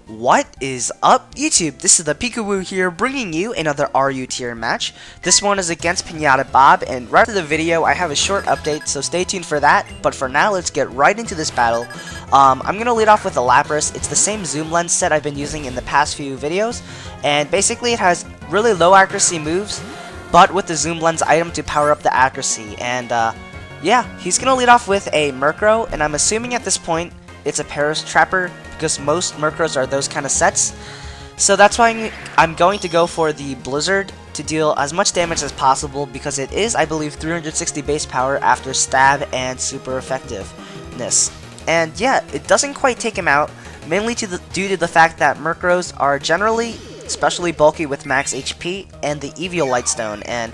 What is up, YouTube? This is the Peekaboo here, bringing you another RU tier match. This one is against PinyataBob, and right after the video, I have a short update, so stay tuned for that. But for now, let's get right into this battle. I'm gonna lead off with the Lapras. It's the same zoom lens set I've been using in the past few videos, and basically it has really low accuracy moves, but with the zoom lens item to power up the accuracy. And yeah, he's gonna lead off with a Murkrow, and I'm assuming at this point it's a Paris Trapper, because most Murkrows are those kind of sets. So that's why I'm going to go for the Blizzard to deal as much damage as possible, because it is, I believe, 360 base power after stab and super effectiveness. And yeah, it doesn't quite take him out, mainly due to the fact that Murkrows are generally especially bulky with max HP and the Evial Lightstone, and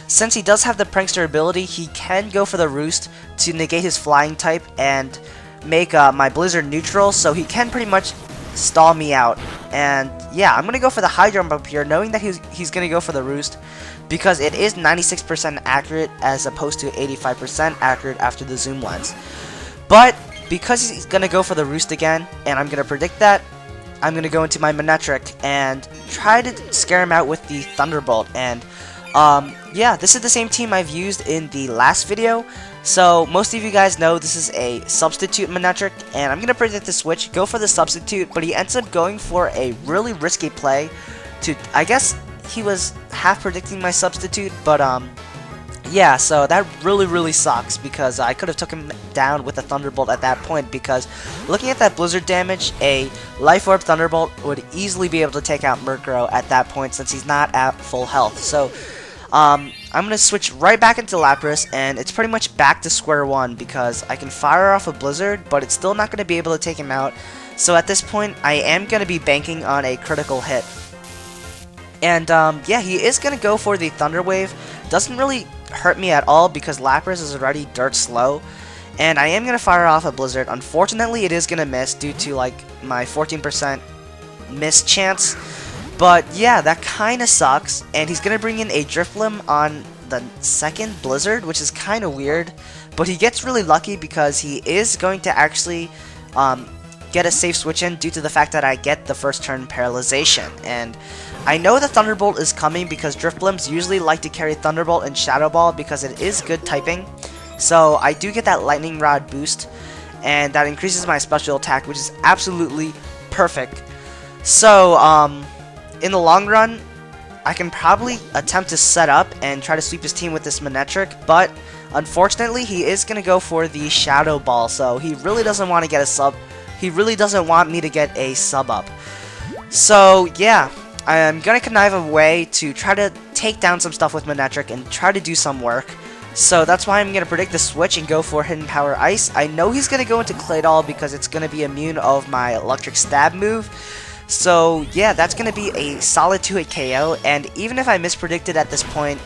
since he does have the Prankster ability, he can go for the Roost to negate his flying type and make my Blizzard neutral, so he can pretty much stall me out. And yeah, I'm gonna go for the high jump up here, knowing that he's gonna go for the Roost, because it is 96% accurate as opposed to 85% accurate after the zoom lens. But because he's gonna go for the Roost again, and I'm gonna predict that, I'm gonna go into my Manectric and try to scare him out with the Thunderbolt. And yeah, this is the same team I've used in the last video, so most of you guys know this is a substitute Manectric, and I'm going to predict the switch, go for the substitute, but he ends up going for a really risky play to, I guess he was half predicting my substitute, but yeah, so that really sucks, because I could have took him down with a Thunderbolt at that point, because looking at that Blizzard damage, a Life Orb Thunderbolt would easily be able to take out Murkrow at that point, since he's not at full health. So I'm going to switch right back into Lapras, and it's pretty much back to square one, because I can fire off a Blizzard, but it's still not going to be able to take him out. So at this point, I am going to be banking on a critical hit. And yeah, he is going to go for the Thunder Wave. Doesn't really hurt me at all, because Lapras is already dirt slow. And I am going to fire off a Blizzard. Unfortunately, it is going to miss due to like my 14% miss chance. But yeah, that kind of sucks, and he's going to bring in a Drifblim on the second Blizzard, which is kind of weird, but he gets really lucky because he is going to actually get a safe switch in due to the fact that I get the first turn Paralyzation. And I know the Thunderbolt is coming because Drifblims usually like to carry Thunderbolt and Shadow Ball because it is good typing, so I do get that Lightning Rod boost, and that increases my special attack, which is absolutely perfect. So in the long run, I can probably attempt to set up and try to sweep his team with this Manectric, but unfortunately he is going to go for the Shadow Ball, so he really doesn't want to get a sub. He really doesn't want me to get a sub up. So yeah, I'm going to connive a way to try to take down some stuff with Manectric and try to do some work. So that's why I'm going to predict the switch and go for Hidden Power Ice. I know he's going to go into Claydol because it's going to be immune of my Electric Stab move. So yeah, that's going to be a solid 2-hit KO, and even if I mispredicted at this point,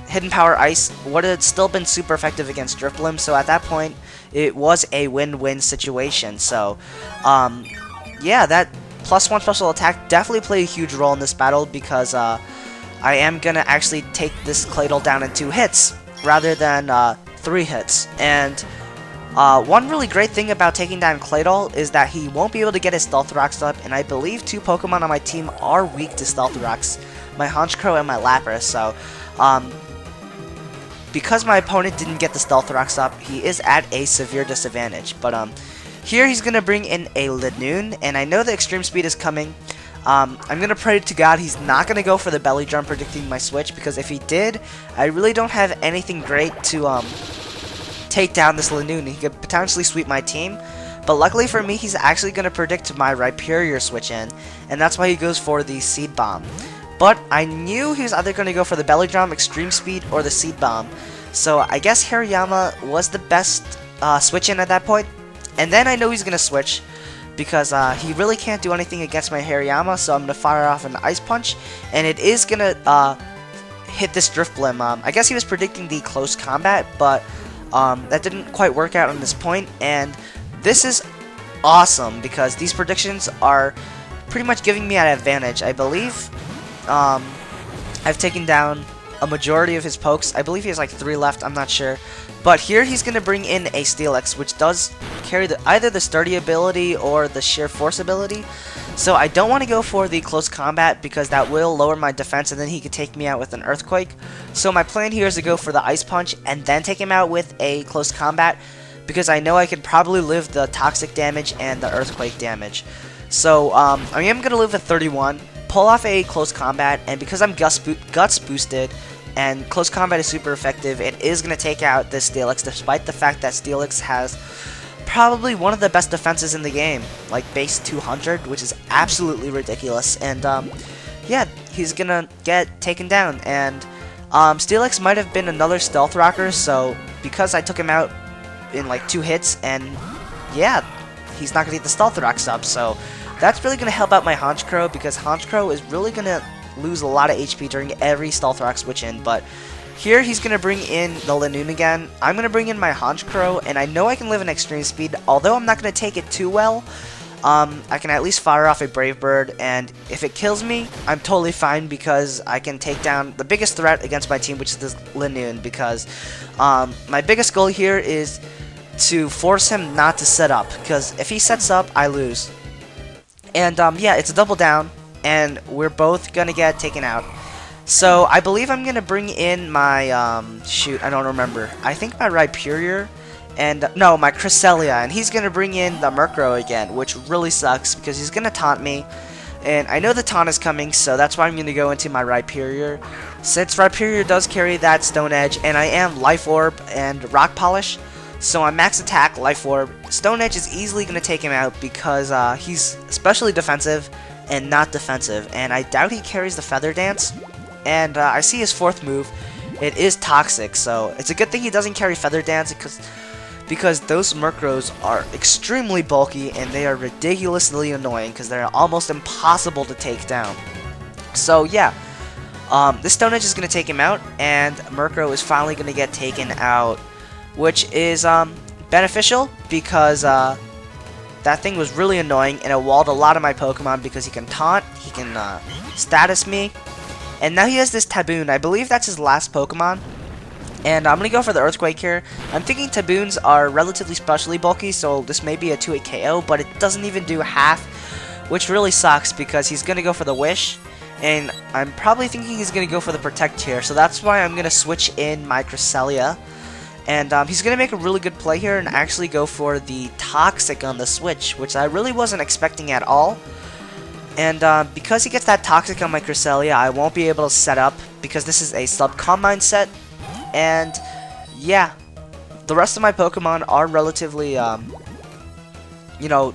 Hidden Power Ice would have still been super effective against Drifblim, so at that point, it was a win-win situation. So yeah, that +1 special attack definitely played a huge role in this battle, because I am going to actually take this Claydol down in 2 hits, rather than 3 hits, and one really great thing about taking down Claydol is that he won't be able to get his Stealth Rocks up, and I believe 2 Pokemon on my team are weak to Stealth Rocks, my Honchkrow and my Lapras, so because my opponent didn't get the Stealth Rocks up, he is at a severe disadvantage. But here he's going to bring in a Linoone, and I know the Extreme Speed is coming. I'm going to pray to God he's not going to go for the Belly Drum predicting my switch, because if he did, I really don't have anything great to take down this Linoone. He could potentially sweep my team, but luckily for me, he's actually going to predict my Rhyperior switch in, and that's why he goes for the Seed Bomb. But I knew he was either going to go for the Belly Drum, Extreme Speed, or the Seed Bomb, so I guess Hariyama was the best switch in at that point. And then I know he's going to switch, because he really can't do anything against my Hariyama, so I'm going to fire off an Ice Punch, and it is going to hit this Drifblim. I guess he was predicting the close combat, but that didn't quite work out on this point, and this is awesome because these predictions are pretty much giving me an advantage. I believe I've taken down a majority of his pokes. I believe he has like 3 left, I'm not sure. But here he's going to bring in a Steelix, which does carry either the sturdy ability or the sheer force ability. So I don't want to go for the close combat because that will lower my defense and then he could take me out with an earthquake. So my plan here is to go for the ice punch and then take him out with a close combat because I know I can probably live the toxic damage and the earthquake damage. So I am going to live at 31, pull off a close combat, and because I'm guts boosted and close combat is super effective, it is going to take out this Steelix despite the fact that Steelix has probably one of the best defenses in the game, like base 200, which is absolutely ridiculous. And yeah, he's gonna get taken down. And Steelix might have been another stealth rocker, so because I took him out in like 2 hits, and yeah, he's not gonna get the stealth rocks up. So that's really gonna help out my Honchkrow because Honchkrow is really gonna lose a lot of HP during every stealth rock switch in. But here he's going to bring in the Linoon again. I'm going to bring in my Honchkrow, and I know I can live in extreme speed, although I'm not going to take it too well. I can at least fire off a Brave Bird, and if it kills me, I'm totally fine because I can take down the biggest threat against my team, which is this Linoon, because my biggest goal here is to force him not to set up, because if he sets up, I lose. And yeah, it's a double down, and we're both going to get taken out. So, I believe I'm going to bring in my, shoot, I don't remember. I think my Rhyperior, and, no, my Cresselia, and he's going to bring in the Murkrow again, which really sucks, because he's going to taunt me, and I know the taunt is coming, so that's why I'm going to go into my Rhyperior. Since Rhyperior does carry that Stone Edge, and I am Life Orb and Rock Polish, so I'm max attack, Life Orb. Stone Edge is easily going to take him out, because he's especially defensive, and not defensive, and I doubt he carries the Feather Dance. And I see his 4th move. It is Toxic, so it's a good thing he doesn't carry Feather Dance because those Murkrows are extremely bulky and they are ridiculously annoying because they're almost impossible to take down. So yeah, this Stone Edge is going to take him out, and Murkrow is finally going to get taken out, which is beneficial because that thing was really annoying and it walled a lot of my Pokemon because he can taunt, he can status me. And now he has this Taboon. I believe that's his last Pokemon. And I'm going to go for the Earthquake here. I'm thinking Taboons are relatively specially bulky, so this may be a 2-hit KO, but it doesn't even do half, which really sucks because he's going to go for the Wish. And I'm probably thinking he's going to go for the Protect here, so that's why I'm going to switch in my Cresselia. And he's going to make a really good play here and actually go for the Toxic on the switch, which I really wasn't expecting at all. And because he gets that Toxic on my Cresselia, I won't be able to set up because this is a Sub-Combine set. And yeah, the rest of my Pokemon are relatively, you know,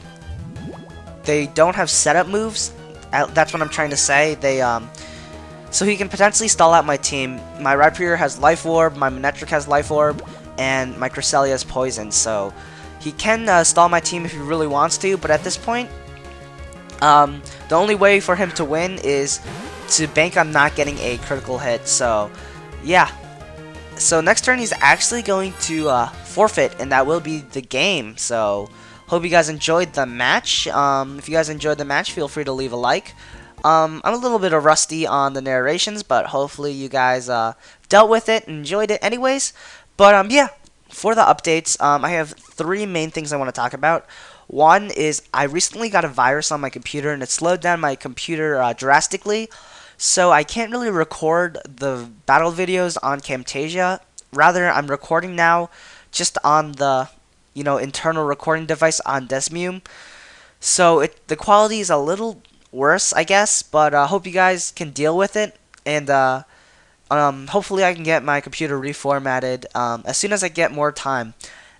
they don't have setup moves. That's what I'm trying to say. So he can potentially stall out my team. My Rhyperior has Life Orb, my Manectric has Life Orb, and my Cresselia has Poison. So he can stall my team if he really wants to, but at this point, the only way for him to win is to bank on not getting a critical hit. So, yeah. So next turn he's actually going to forfeit, and that will be the game. So, hope you guys enjoyed the match. If you guys enjoyed the match, feel free to leave a like. I'm a little bit rusty on the narrations, but hopefully you guys dealt with it and enjoyed it anyways. But yeah, for the updates, I have 3 main things I want to talk about. One is I recently got a virus on my computer and it slowed down my computer drastically, so I can't really record the battle videos on Camtasia. Rather, I'm recording now just on the internal recording device on Desmume. So the quality is a little worse, I guess, but I hope you guys can deal with it, and hopefully I can get my computer reformatted as soon as I get more time.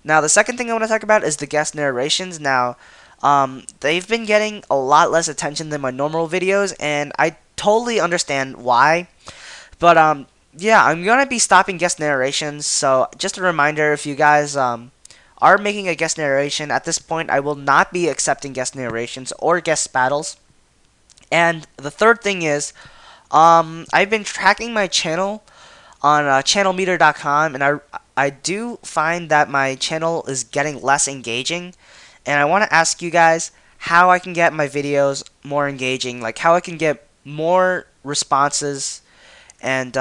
Now, the second thing I want to talk about is the guest narrations. Now, they've been getting a lot less attention than my normal videos, and I totally understand why. But, yeah, I'm going to be stopping guest narrations, so just a reminder, if you guys are making a guest narration, at this point, I will not be accepting guest narrations or guest battles. And the third thing is, I've been tracking my channel on channelmeter.com, and I do find that my channel is getting less engaging, and I want to ask you guys how I can get my videos more engaging, like how I can get more responses and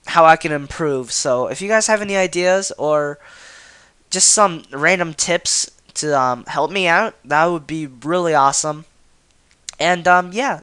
how I can improve. So if you guys have any ideas or just some random tips to help me out, that would be really awesome. And yeah,